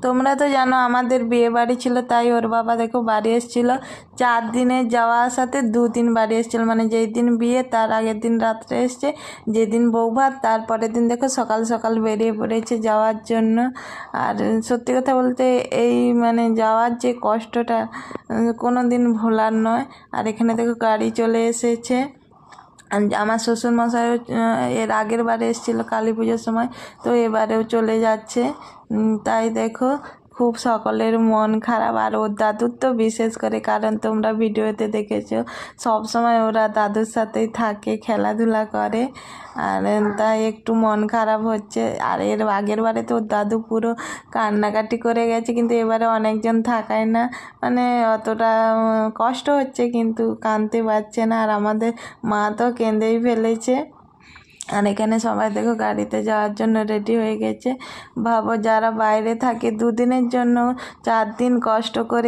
তোমরা তো জানো আমাদের বিয়ে বাড়ি ছিল, তাই ওর বাবা দেখো বাড়ি এসেছিল 4 দিনের যাওয়া আসাতে 2 দিন বাড়ি এসেছিল। মানে যেই দিন বিয়ে তার আগের দিন রাত্রে এসছে, যেদিন বউ ভাত তারপরের দিন দেখো সকাল সকাল বেরিয়ে পড়েছে যাওয়ার জন্য। আর সত্যি কথা বলতে এই মানে যাওয়ার যে কষ্টটা কোনো দিন ভোলার নয়। আর এখানে দেখো গাড়ি চলে এসেছে। আমার শ্বশুরমশাইও এর আগের বারে এসেছিলো কালী পুজোর সময়, তো এবারেও চলে যাচ্ছে। তাই দেখো খুব সকলের মন খারাপ। আর ওর দাদুর তো বিশেষ করে, কারণ তোমরা ভিডিওতে দেখেছো সব সময় ওরা দাদুর সাথেই থাকে, খেলাধুলা করে। আর তাই একটু মন খারাপ হচ্ছে। আর এর আগের বারে তো ওর দাদু পুরো কান্নাকাটি করে গেছে, কিন্তু এবারে অনেকজন থাকায় না মানে অতটা কষ্ট হচ্ছে, কিন্তু কাঁদতে পারছে না। আর আমাদের মা তো কেঁদেই ফেলেছে। আর এখানে সবাই দেখো গাড়িতে যাওয়ার জন্য রেডি হয়ে গেছে। ভাবো যারা বাইরে থাকে 2 দিনের জন্য 4 দিন কষ্ট করে